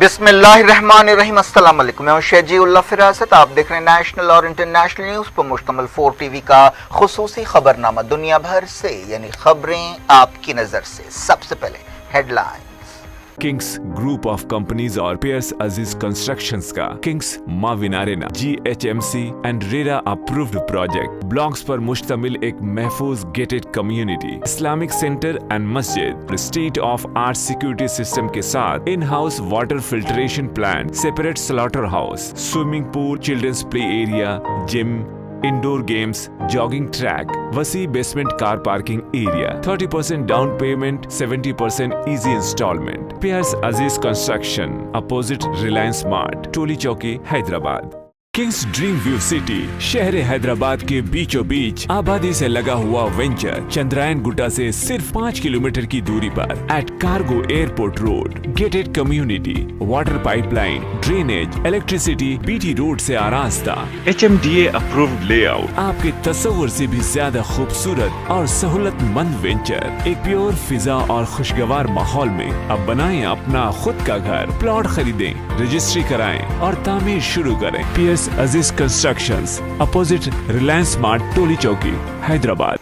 बिस्मिल्लाहिर्रहमानिर्रहीम। अस्सलाम वालेकुम। मैं शेजी उल्लाह फिरासत। आप देख रहे हैं नेशनल और इंटरनेशनल न्यूज़ पर मुश्तमिल 4 टीवी का खुसूसी खबरनामा। दुनिया भर से यानी खबरें आपकी नजर से। सबसे पहले headline. Kings group of companies और पियर्स अजीज कंस्ट्रक्शंस का किंग्स माविन arena GHMC and RERA approved project blocks पर मुश्तमिल एक महफूज gated community, Islamic centre and मस्जिद, state of art security system के साथ in house water filtration plant, separate slaughter house, swimming pool, children's play area, gym, indoor games, jogging track, वसी basement car parking area, 30% down payment, 70% easy instalment. Piers अजीज construction, opposite Reliance mart, टोली चौकी, Hyderabad. Kings dream view city शहर हैदराबाद के बीचों बीच आबादी से लगा हुआ venture Chandrayaan Gutta से सिर्फ 5 किलोमीटर की दूरी पर at cargo airport road, gated community, water pipeline, drainage, electricity, BT road से आरास्ता, HMDA अप्रूव्ड लेआउट, आपके तस्वुर से भी ज्यादा खूबसूरत और सहूलतमंद वेंचर एक प्योर फिजा और खुशगवार माहौल में। अब बनाएं अपना खुद का घर, प्लॉट खरीदें, रजिस्ट्री कराएं और तामीर शुरू करें। Piers Aziz constructions, opposite Reliance mart, टोली चौकी, हैदराबाद।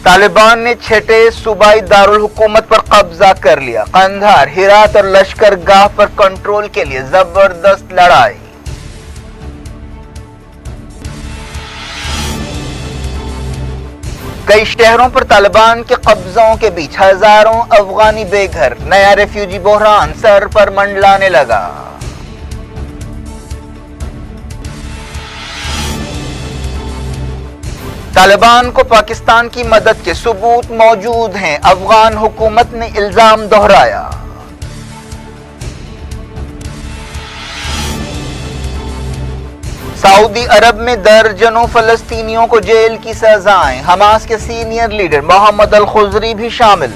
तालिबान ने छठे सूबाई दारुल हुकूमत पर कब्जा कर लिया। कंधार, हेरात और लश्करगाह पर कंट्रोल के लिए जबरदस्त लड़ाई। कई शहरों पर तालिबान के कब्जों के बीच हजारों अफगानी बेघर, नया रेफ्यूजी बहरान सर पर मंडलाने लगा। तालिबान को पाकिस्तान की मदद के सबूत मौजूद हैं, अफगान हुकूमत ने इल्जाम दोहराया। सऊदी अरब में दर्जनों फलस्तीनियों को जेल की सजाएं, हमास के सीनियर लीडर मोहम्मद अल खुजरी भी शामिल।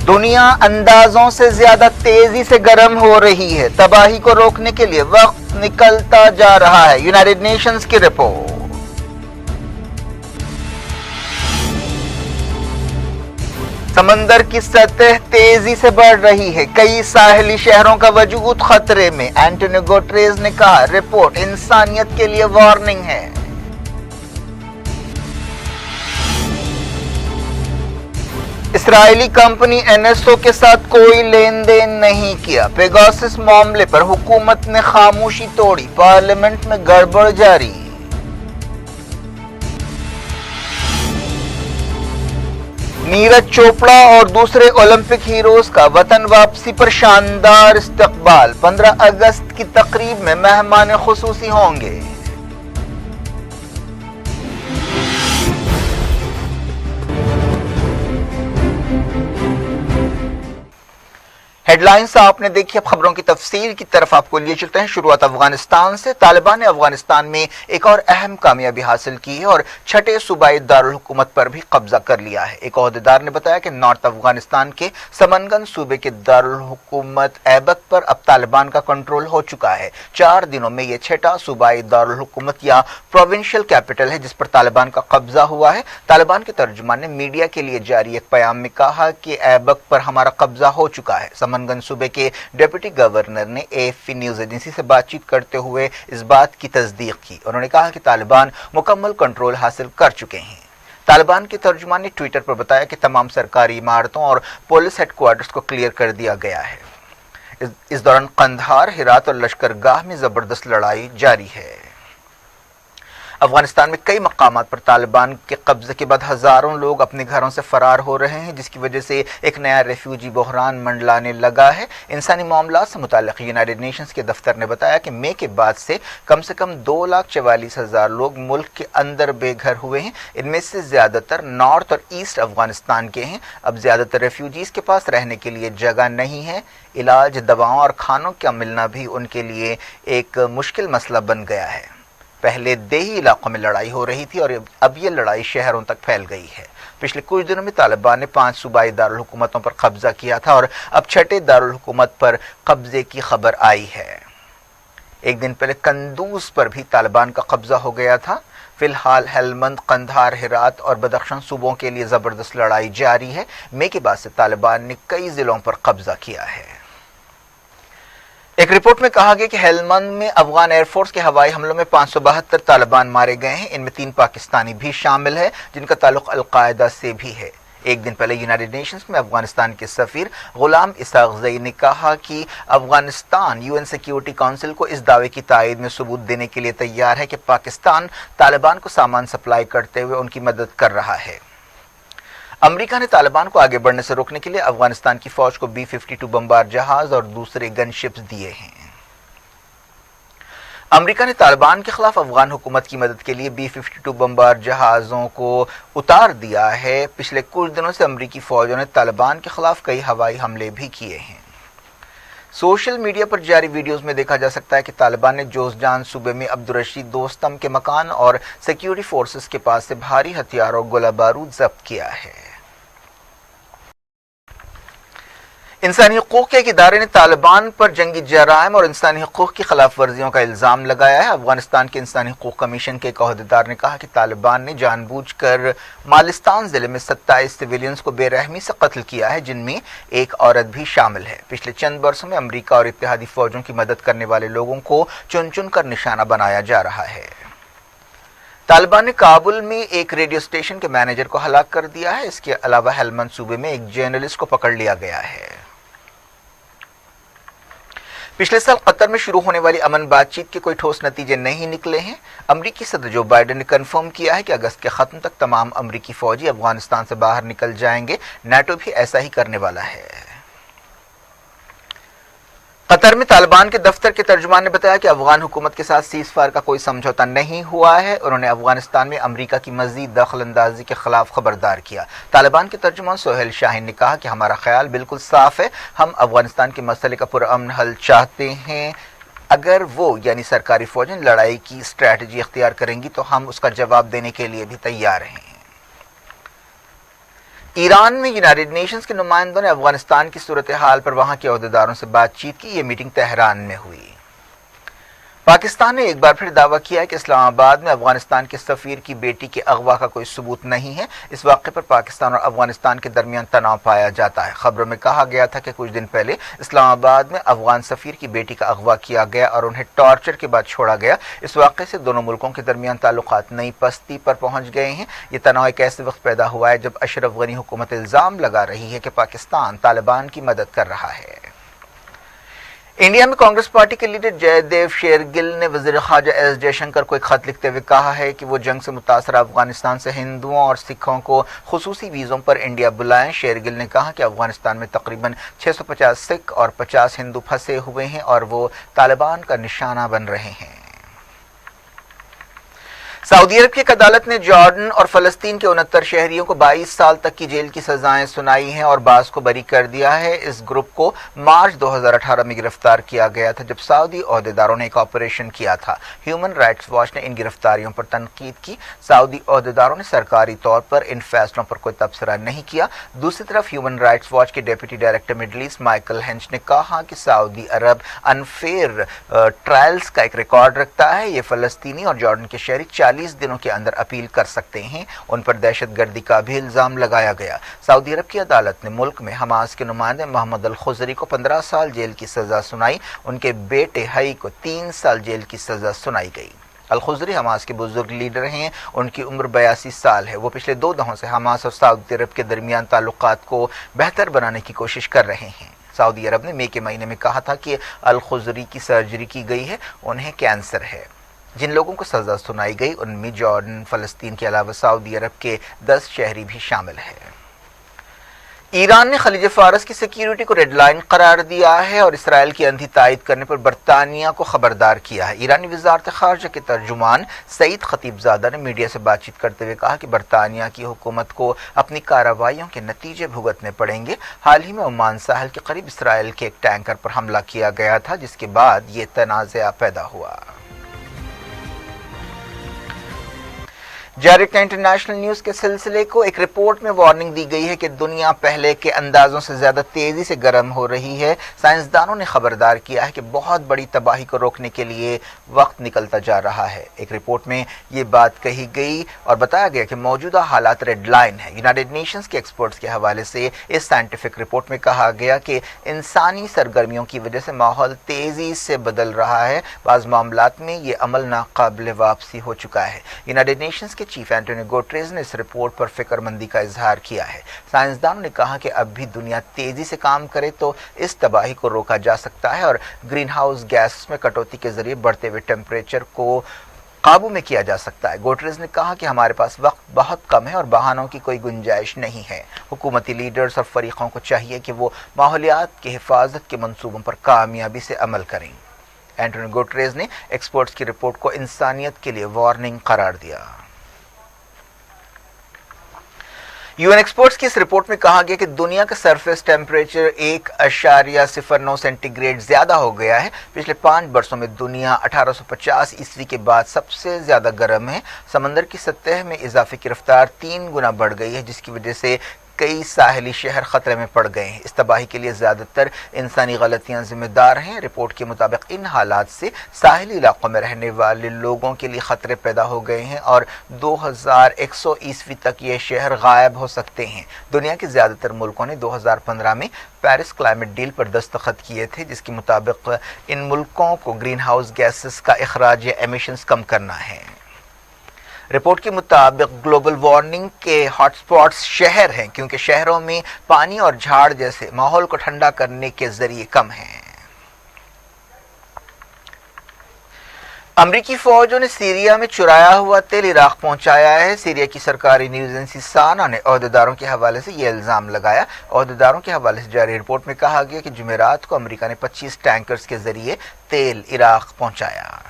दुनिया अंदाजों से ज्यादा तेजी से गर्म हो रही है, तबाही को रोकने के लिए वक्त निकलता जा रहा है, यूनाइटेड नेशंस की रिपोर्ट। समंदर की सतह तेजी से बढ़ रही है, कई साहिली शहरों का वजूद खतरे में, एंटोनियो गुटेरेस ने कहा। रिपोर्ट इंसानियत के लिए वार्निंग है। इस्राएली कंपनी NSO के साथ कोई लेन देन नहीं किया। पेगासस मामले पर हुकूमत ने खामोशी तोड़ी, पार्लियामेंट में गड़बड़ जारी। नीरज चोपड़ा और दूसरे ओलंपिक हीरोज का वतन वापसी पर शानदार इस्तकबाल। 15 अगस्त की तकरीब में मेहमान खुसूसी होंगे। हेडलाइंस आपने देखी, अब खबरों की तफसील की तरफ आपको लिए चलते हैं। शुरुआत अफगानिस्तान से। तालिबान ने अफगानिस्तान में एक और अहम कामयाबी हासिल की है और छठे सूबाई दारुल हुकूमत पर भी कब्जा कर लिया है। एक ओहदेदार ने बताया कि नॉर्थ अफगानिस्तान के समनगन सूबे के दारुल हुकूमत ऐबक पर अब तालिबान का कंट्रोल हो चुका है। 4 दिनों में यह छठा सूबाई दारुल हुकूमत या प्रोविंशियल कैपिटल है जिस पर तालिबान का कब्जा हुआ है। तालिबान के तर्जुमान ने मीडिया के लिए जारी एक बयान में कहा कि ऐबक पर हमारा कब्जा हो चुका है। समनगन सूबे के डिप्टी गवर्नर ने AFP न्यूज एजेंसी से बातचीत करते हुए इस बात की तस्दीक की। उन्होंने कहा कि तालिबान मुकम्मल कंट्रोल हासिल कर चुके हैं। तालिबान के तर्जुमान ने ट्विटर पर बताया कि तमाम सरकारी इमारतों और पुलिस हेडक्वार्टर्स को क्लियर कर दिया गया है। इस दौरान कंधार, हेरात और लश्करगाह में जबरदस्त लड़ाई जारी है। अफगानिस्तान में कई मकामात पर तालिबान के कब्जे के बाद हजारों लोग अपने घरों से फरार हो रहे हैं, जिसकी वजह से एक नया रेफ्यूजी बहरान मंडलाने लगा है। इंसानी मामलात से मुताल्लिक़ यूनाइटेड नेशंस के दफ्तर ने बताया कि मई के बाद से कम 2,44,000 लोग मुल्क के अंदर बेघर हुए हैं। इनमें से ज्यादातर नॉर्थ और ईस्ट अफगानिस्तान के हैं। अब ज्यादातर रेफ्यूजीज के पास रहने के लिए जगह नहीं है। इलाज, दवाओं और खानों का मिलना भी उनके लिए एक मुश्किल मसला बन गया है। पहले देही इलाकों में लड़ाई हो रही थी और अब ये लड़ाई शहरों तक फैल गई है। पिछले कुछ दिनों में तालिबान ने 5 सूबाई दारुल हुकूमतों पर कब्जा किया था और अब छठे दारुल हुकूमत पर कब्जे की खबर आई है। एक दिन पहले कंदूज पर भी तालिबान का कब्जा हो गया था। فی الحال ہیلمند، قندھار، ہرات اور بدخشان صوبوں کے لیے زبردست لڑائی جاری ہے۔ مئی کے بعد سے طالبان نے کئی ضلعوں پر قبضہ کیا ہے۔ ایک رپورٹ میں کہا گیا کہ ہیلمند میں افغان ایئر فورس کے ہوائی حملوں میں 572 طالبان مارے گئے ہیں۔ ان میں 3 پاکستانی بھی شامل ہیں جن کا تعلق القاعدہ سے بھی ہے۔ ایک دن پہلے یونائیٹڈ نیشنز میں افغانستان کے سفیر غلام اسحاق زئی نے کہا کہ افغانستان UN سیکیورٹی کونسل کو اس دعوے کی تائید میں ثبوت دینے کے لیے تیار ہے کہ پاکستان طالبان کو سامان سپلائی کرتے ہوئے ان کی مدد کر رہا ہے۔ امریکہ نے طالبان کو آگے بڑھنے سے روکنے کے لیے افغانستان کی فوج کو B-52 بمبار جہاز اور دوسرے گن شپس دیے ہیں۔ امریکہ نے طالبان کے خلاف افغان حکومت کی مدد کے لیے B-52 بمبار جہازوں کو اتار دیا ہے۔ پچھلے کچھ دنوں سے امریکی فوجوں نے طالبان کے خلاف کئی ہوائی حملے بھی کیے ہیں۔ سوشل میڈیا پر جاری ویڈیوز میں دیکھا جا سکتا ہے کہ طالبان نے جوزجان صوبے میں عبدالرشید دوستم کے مکان اور سیکیورٹی فورسز کے پاس سے بھاری ہتھیار اور گولہ بارود ضبط کیا ہے۔ انسانی حقوق کے ایک ادارے نے طالبان پر جنگی جرائم اور انسانی حقوق کی خلاف ورزیوں کا الزام لگایا ہے۔ افغانستان کے انسانی حقوق کمیشن کے ایک عہدیدار نے کہا کہ طالبان نے جان بوجھ کر مالستان ضلع میں 27 سویلینز کو بے رحمی سے قتل کیا ہے، جن میں ایک عورت بھی شامل ہے۔ پچھلے چند برسوں میں امریکہ اور اتحادی فوجوں کی مدد کرنے والے لوگوں کو چن چن کر نشانہ بنایا جا رہا ہے۔ طالبان نے کابل میں ایک ریڈیو اسٹیشن کے مینیجر کو ہلاک کر دیا ہے۔ اس کے علاوہ ہیلمند صوبے میں ایک جرنلسٹ کو پکڑ لیا گیا ہے۔ پچھلے سال قطر میں شروع ہونے والی امن بات چیت کے کوئی ٹھوس نتیجے نہیں نکلے ہیں۔ امریکی صدر جو بائیڈن نے کنفرم کیا ہے کہ اگست کے ختم تک تمام امریکی فوجی افغانستان سے باہر نکل جائیں گے۔ نیٹو بھی ایسا ہی کرنے والا ہے۔ قطر میں طالبان کے دفتر کے ترجمان نے بتایا کہ افغان حکومت کے ساتھ سیز فائر کا کوئی سمجھوتہ نہیں ہوا ہے۔ انہوں نے افغانستان میں امریکہ کی مزید دخل اندازی کے خلاف خبردار کیا۔ طالبان کے ترجمان سہیل شاہین نے کہا کہ ہمارا خیال بالکل صاف ہے، ہم افغانستان کے مسئلے کا پرامن حل چاہتے ہیں۔ اگر وہ یعنی سرکاری فوجیں لڑائی کی اسٹریٹجی اختیار کریں گی تو ہم اس کا جواب دینے کے لیے بھی تیار ہیں۔ ایران میں یونائیٹڈ نیشنز کے نمائندوں نے افغانستان کی صورتحال پر وہاں کے عہدیداروں سے بات چیت کی۔ یہ میٹنگ تہران میں ہوئی۔ پاکستان نے ایک بار پھر دعویٰ کیا ہے کہ اسلام آباد میں افغانستان کے سفیر کی بیٹی کے اغوا کا کوئی ثبوت نہیں ہے۔ اس واقعے پر پاکستان اور افغانستان کے درمیان تناؤ پایا جاتا ہے۔ خبروں میں کہا گیا تھا کہ کچھ دن پہلے اسلام آباد میں افغان سفیر کی بیٹی کا اغوا کیا گیا اور انہیں ٹارچر کے بعد چھوڑا گیا۔ اس واقعے سے دونوں ملکوں کے درمیان تعلقات نئی پستی پر پہنچ گئے ہیں۔ یہ تناؤ ایک ایسے وقت پیدا ہوا ہے جب اشرف غنی حکومت الزام لگا رہی ہے کہ پاکستان طالبان کی مدد کر رہا ہے۔ انڈیا میں کانگریس پارٹی کے لیڈر جے دیو شیرگل نے وزیر خارجہ ایس جے شنکر کو ایک خط لکھتے ہوئے کہا ہے کہ وہ جنگ سے متاثرہ افغانستان سے ہندوؤں اور سکھوں کو خصوصی ویزوں پر انڈیا بلائیں۔ شیرگل نے کہا کہ افغانستان میں تقریباً 650 سکھ اور 50 ہندو پھنسے ہوئے ہیں اور وہ طالبان کا نشانہ بن رہے ہیں۔ سعودی عرب کی ایک عدالت نے جارڈن اور فلسطین کے 69 شہریوں کو 22 سال تک کی جیل کی سزائیں سنائی ہیں اور بعض کو بری کر دیا ہے۔ اس گروپ کو مارچ 2018 میں گرفتار کیا گیا تھا جب سعودی عہدیداروں نے ایک آپریشن کیا تھا۔ ہیومن رائٹس واچ نے ان گرفتاریوں پر تنقید کی۔ سعودی عہدیداروں نے سرکاری طور پر ان فیصلوں پر کوئی تبصرہ نہیں کیا۔ دوسری طرف ہیومن رائٹس واچ کے deputy director Middle East Michael ہینچ نے کہا کہ سعودی عرب انفیئر ٹرائلز کا ایک ریکارڈ رکھتا ہے۔ یہ فلسطینی اور جارڈن کے شہری 40 دنوں کے اندر اپیل کر سکتے ہیں۔ ان پر دہشت گردی کا بھی الزام لگایا گیا۔ سعودی عرب کی عدالت نے ملک میں حماس کے نمائندے محمد الخضری کو 15 سال جیل کی سزا سنائی۔ ان کے بیٹے حئی کو 3 سال جیل کی سزا سنائی گئی۔ الخضری حماس کے بزرگ لیڈر ہیں۔ ان کی عمر 82 سال ہے۔ وہ پچھلے 2 دہوں سے حماس اور سعودی عرب کے درمیان تعلقات کو بہتر بنانے کی کوشش کر رہے ہیں۔ سعودی عرب نے مئی کے مہینے میں کہا تھا کہ الخضری کی سرجری کی گئی ہے، انہیں کینسر ہے۔ جن لوگوں کو سزا سنائی گئی ان میں جارڈن، فلسطین کے علاوہ سعودی عرب کے 10 شہری بھی شامل ہیں۔ ایران نے خلیج فارس کی سیکیورٹی کو ریڈ لائن قرار دیا ہے اور اسرائیل کی اندھی تائید کرنے پر برطانیہ کو خبردار کیا ہے۔ ایرانی وزارت خارجہ کے ترجمان سعید خطیب زادہ نے میڈیا سے بات چیت کرتے ہوئے کہا کہ برطانیہ کی حکومت کو اپنی کارروائیوں کے نتیجے بھگتنے پڑیں گے۔ حال ہی میں عمان ساحل کے قریب اسرائیل کے ایک ٹینکر پر حملہ کیا گیا تھا جس کے بعد یہ تنازعہ پیدا ہوا۔ जारी इंटरनेशनल न्यूज के सिलसिले को एक रिपोर्ट में वार्निंग दी गई है कि दुनिया पहले के अंदाजों से ज्यादा तेजी से गर्म हो रही है। साइंसदानों ने खबरदार किया है कि बहुत बड़ी तबाही को रोकने के लिए वक्त निकलता जा रहा है। एक रिपोर्ट में ये बात कही गई और बताया गया कि मौजूदा हालात रेड लाइन है। यूनाइटेड नेशंस के एक्सपर्ट्स के हवाले से इस साइंटिफिक रिपोर्ट में कहा गया कि इंसानी सरगर्मियों की वजह से माहौल तेजी से बदल रहा है। बाज़ मामलात में ये अमल नाकाबिल वापसी हो चुका है। यूनाइटेड नेशंस के चीफ एंटोनियो गुटेरेस ने इस रिपोर्ट पर फिक्रमंदी का इजहार किया है। साइंसदानों ने कहा कि अब भी दुनिया तेजी से काम करे तो इस तबाही को रोका जा सकता है और ग्रीन हाउस गैस में कटौती के जरिए बढ़ते हुए टेम्परेचर को काबू में किया जा सकता है। गुटेरेस ने कहा कि हमारे पास वक्त बहुत कम है और बहानों की कोई गुंजाइश नहीं है। हुकूमती लीडर्स और फरीकों को चाहिए कि वो माहौलियात की हिफाजत के मंसूबों पर कामयाबी से अमल करें। एंटोनियो गुटेरेस ने एक्सपर्ट्स की रिपोर्ट को इंसानियत के लिए वार्निंग करार दिया। यूएन एक्सपर्ट्स की इस रिपोर्ट में कहा गया कि दुनिया का सरफेस टेम्परेचर 1.09 सेंटीग्रेड ज्यादा हो गया है। पिछले 5 वर्षों में दुनिया 1850 ईस्वी के बाद सबसे ज्यादा गर्म है। समंदर की सतह में इजाफे की रफ्तार 3 गुना बढ़ गई है, जिसकी वजह से कई साहिली शहर खतरे में पड़ गए हैं। इस तबाही के लिए ज्यादातर इंसानी गलतियां जिम्मेदार हैं। रिपोर्ट के मुताबिक इन हालात से साहिली इलाकों में रहने वाले लोगों के लिए खतरे पैदा हो गए हैं और 2100 ईस्वी तक ये शहर गायब हो सकते हैं। दुनिया के ज्यादातर मुल्कों ने 2015 में पेरिस क्लाइमेट डील पर दस्तखत किए थे, जिसके मुताबिक इन मुल्कों को ग्रीन हाउस गैसेस का अखराज या एमिशंस कम करना है। रिपोर्ट के मुताबिक ग्लोबल वार्मिंग के हॉटस्पॉट्स शहर हैं, क्योंकि शहरों में पानी और झाड़ जैसे माहौल को ठंडा करने के जरिए कम हैं। अमरीकी फौजों ने सीरिया में चुराया हुआ तेल इराक पहुंचाया है। सीरिया की सरकारी न्यूज एजेंसी साना ने ओहदेदारों के हवाले से यह इल्जाम लगाया। ओहदेदारों के हवाले से जारी रिपोर्ट में कहा गया कि जुमेरात को अमेरिका ने 25 टैंकर्स के जरिए तेल इराक पहुंचाया।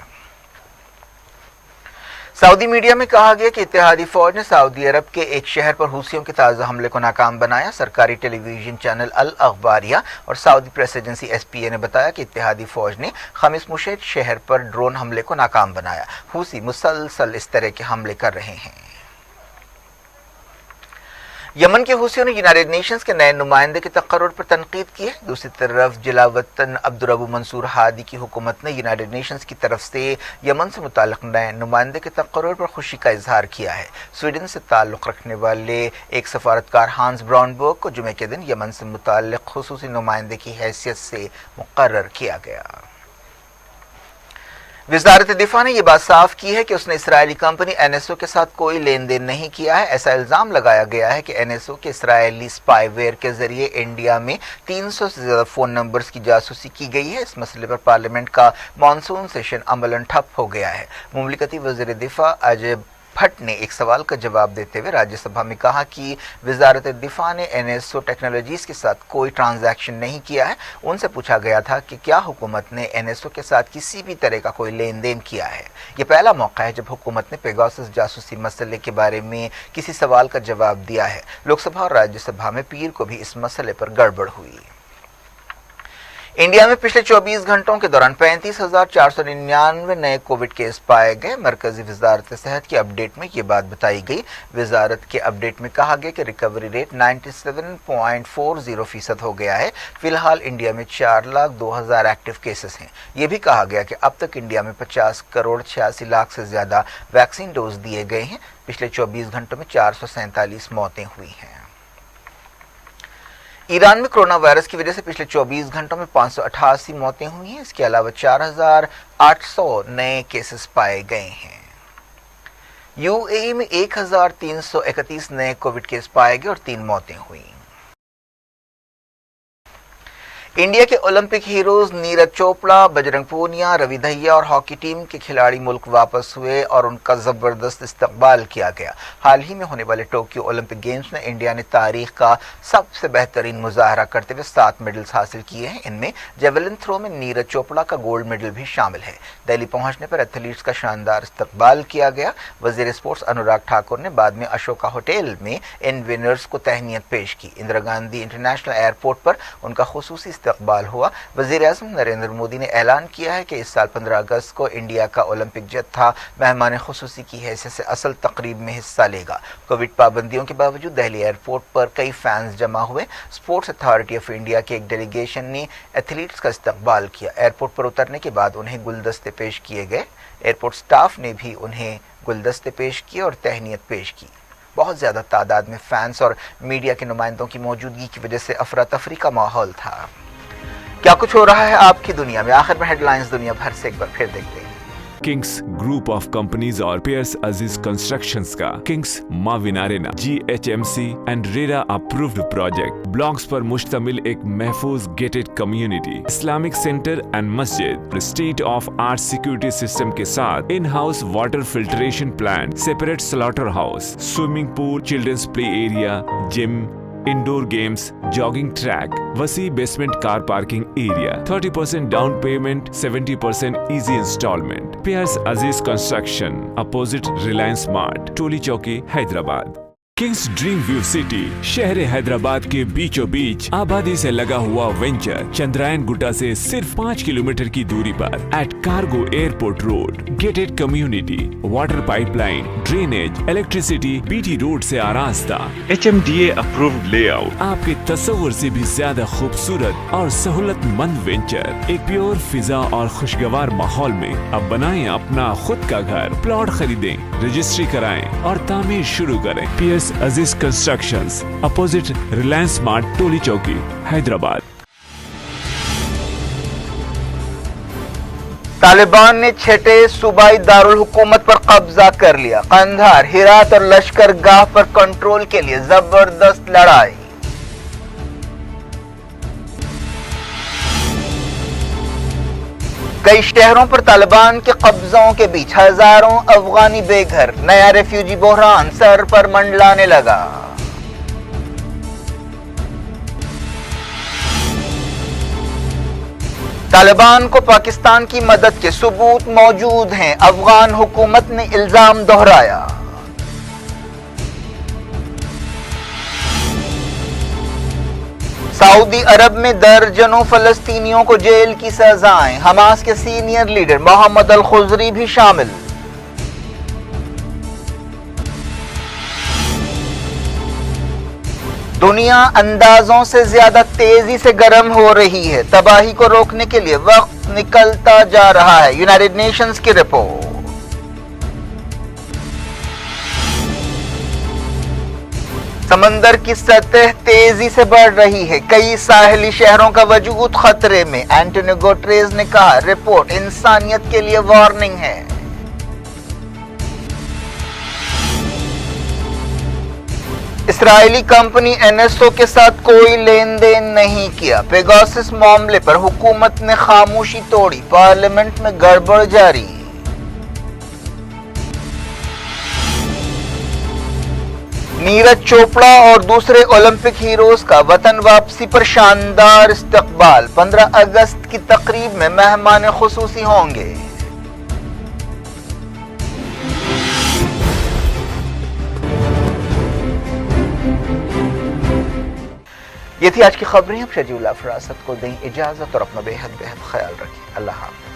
सऊदी मीडिया में कहा गया कि इत्तेहादी फौज ने सऊदी अरब के एक शहर पर हूसियों के ताज़ा हमले को नाकाम बनाया। सरकारी टेलीविजन चैनल अल अखबारिया और सऊदी प्रेस एजेंसी एसपीए ने बताया कि इत्तेहादी फौज ने खमीस मुशेद शहर पर ड्रोन हमले को नाकाम बनाया। हूसी मुसलसल इस तरह के हमले कर रहे हैं। यमन के हूसियों ने यूनाइटेड नेशंस के नए नुमाइंदे के तकर्रुर पर तनकीद की है। दूसरी तरफ जलावतन अब्दुर्रब्बु मंसूर हादी की हुकूमत ने यूनाइटेड नेशंस की तरफ से यमन से मुताल्लिक नए नुमाइंदे के तकर्रुर पर खुशी का इजहार किया है। स्वीडन से ताल्लुक़ रखने वाले एक सफारतकार हांस ब्राउनबर्ग को जुमे के दिन यमन से मुताल्लिक खुसूसी नुमाइंदे की हैसियत से मुकर्रर किया गया। वज़ारत दिफा ने यह बात साफ की है कि उसने इसराइली कंपनी एनएसओ के साथ कोई लेन देन नहीं किया है। ऐसा इल्जाम लगाया गया है कि एनएसओ के इसराइली स्पाईवेयर के जरिए इंडिया में 300 से ज्यादा फोन नंबर्स की जासूसी की गई है। इस मसले पर पार्लियामेंट का मानसून सेशन अमलन ठप हो गया है। मुमलिकती वज़ीर दिफा अजय भट्ट ने एक सवाल का जवाब देते हुए राज्यसभा में कहा कि वज़ारत दिफा ने एनएसओ टेक्नोलॉजीज के साथ कोई ट्रांजैक्शन नहीं किया है। उनसे पूछा गया था कि क्या हुकूमत ने एनएसओ के साथ किसी भी तरह का कोई लेन देन किया है। यह पहला मौका है जब हुकूमत ने पेगासस जासूसी मसले के बारे में किसी सवाल का जवाब दिया है। लोकसभा और राज्यसभा में पीर को भी इस मसले पर गड़बड़ हुई। इंडिया में पिछले 24 घंटों के दौरान 35,499 नए कोविड केस पाए गए। मरकजी वजारत सेहत की अपडेट में ये बात बताई गई। वजारत के अपडेट में कहा गया कि रिकवरी रेट 97.40% हो गया है। फिलहाल इंडिया में 4,02,000 एक्टिव केसेस हैं। ये भी कहा गया कि अब तक इंडिया में 50 करोड़ 86 लाख से ज्यादा वैक्सीन डोज दिए गए हैं। पिछले 24 घंटों में 447 मौतें हुई हैं। ईरान में कोरोना वायरस की वजह से पिछले 24 घंटों में 588 मौतें हुई हैं। इसके अलावा 4,800 नए केसेस पाए गए हैं। यूएई में 1,331 नए कोविड केस पाए गए और 3 मौतें हुई। इंडिया के ओलंपिक हीरोज नीरज चोपड़ा, बजरंग पूनिया, रवि दहिया और हॉकी टीम के खिलाड़ी मुल्क वापस हुए और उनका जबरदस्त इस्तकबाल किया गया। हाल ही में होने वाले टोक्यो ओलंपिक गेम्स में इंडिया ने तारीख का सबसे बेहतरीन मुजाहरा करते हुए 7 मेडल्स हासिल किए हैं। इनमें जेवलिन थ्रो में नीरज चोपड़ा का गोल्ड मेडल भी शामिल है। दिल्ली पहुंचने पर एथलीट्स का शानदार इस्तकबाल किया गया। वजीर स्पोर्ट्स अनुराग ठाकुर ने बाद में अशोका होटल में इन विनर्स को तहनीत पेश की। इंदिरा गांधी इंटरनेशनल एयरपोर्ट पर उनका खुसूसी استقبال ہوا۔ وزیر اعظم نریندر مودی نے اعلان کیا ہے کہ اس سال 15 اگست کو انڈیا کا اولمپک جتھا مہمان خصوصی کی حیثیت سے اصل تقریب میں حصہ لے گا۔ کووڈ پابندیوں کے باوجود دہلی ایئرپورٹ پر کئی فینز جمع ہوئے۔ اسپورٹس اتھارٹی آف انڈیا کے ایک ڈیلیگیشن نے ایتھلیٹس کا استقبال کیا۔ ایئرپورٹ پر اترنے کے بعد انہیں گلدستے پیش کیے گئے۔ ایئرپورٹ سٹاف نے بھی انہیں گلدستے پیش کیے اور تہنیت پیش کی۔ بہت زیادہ تعداد میں فینس اور میڈیا کے نمائندوں کی موجودگی کی وجہ سے افراتفری کا ماحول تھا۔ کیا کچھ ہو رہا ہے آپ کی دنیا میں؟ آخر میں ہیڈ لائنز دنیا بھر سے ایک بار پھر دیکھتے ہیں۔ کنگس گروپ آف کمپنیز اور پیئرس عزیز کنسٹرکشنز کا کنگس ماوین arena GHMC and RERA approved project blocks پر مشتمل ایک محفوظ gated community, Islamic centre and مسجد، state of art security system کے ساتھ in house water filtration plant, separate slaughter house, swimming pool, children's play area, gym, indoor games, jogging track, وسیع basement car parking area, 30% down payment, 70% easy instalment. Piers عزیز construction, opposite Reliance Mart, Toli Chowki, Hyderabad. Kings Dream View City شہر حیدرآباد کے بیچوں بیچ آبادی سے لگا ہوا venture Chandrayan گٹا سے صرف 5 kilometre کی دوری پر at cargo airport road, gated community, water pipe line, drainage, electricity, BT road سے آراستہ، HMDA اپرووڈ لے آؤٹ، آپ کے تصور سے بھی زیادہ خوبصورت اور سہولت مند وینچر، ایک پیور فضا اور خوشگوار ماحول میں۔ اب بنائیں اپنا خود کا گھر، پلاٹ خریدیں، رجسٹری کرائیں اور تعمیر شروع کریں۔ Periods Aziz constructions, opposite Reliance Mart, Toli Chowki, Hyderabad. Taliban نے چھٹے صوبائی دارالحکومت پر قبضہ کر لیا۔ قندھار، ہرات اور لشکر گاہ پر کنٹرول کے لیے زبردست لڑائی۔ کئی شہروں پر طالبان کے قبضوں کے بیچ ہزاروں افغانی بے گھر، نیا ریفیوجی بحران سر پر منڈلانے لگا۔ طالبان کو پاکستان کی مدد کے ثبوت موجود ہیں، افغان حکومت نے الزام دہرایا۔ سعودی عرب میں درجنوں فلسطینیوں کو جیل کی سزائیں، حماس کے سینئر لیڈر محمد الخضری بھی شامل۔ دنیا اندازوں سے زیادہ تیزی سے گرم ہو رہی ہے، تباہی کو روکنے کے لیے وقت نکلتا جا رہا ہے، یونائیٹڈ نیشنز کی رپورٹ۔ سمندر کی سطح تیزی سے بڑھ رہی ہے، کئی ساحلی شہروں کا وجود خطرے میں، اینٹونیو گوٹریز نے کہا رپورٹ انسانیت کے لیے وارننگ ہے۔ اسرائیلی کمپنی NSO کے ساتھ کوئی لین دین نہیں کیا، پیگاسس معاملے پر حکومت نے خاموشی توڑی، پارلیمنٹ میں گڑبڑ جاری۔ نیرج چوپڑا اور دوسرے اولمپک ہیروز کا وطن واپسی پر شاندار استقبال، 15 اگست کی تقریب میں مہمان خصوصی ہوں گے۔ یہ تھی آج کی خبریں۔ اب شجیع اللہ فراست کو دیں اجازت اور اپنا بے حد خیال رکھیں۔ اللہ حافظ۔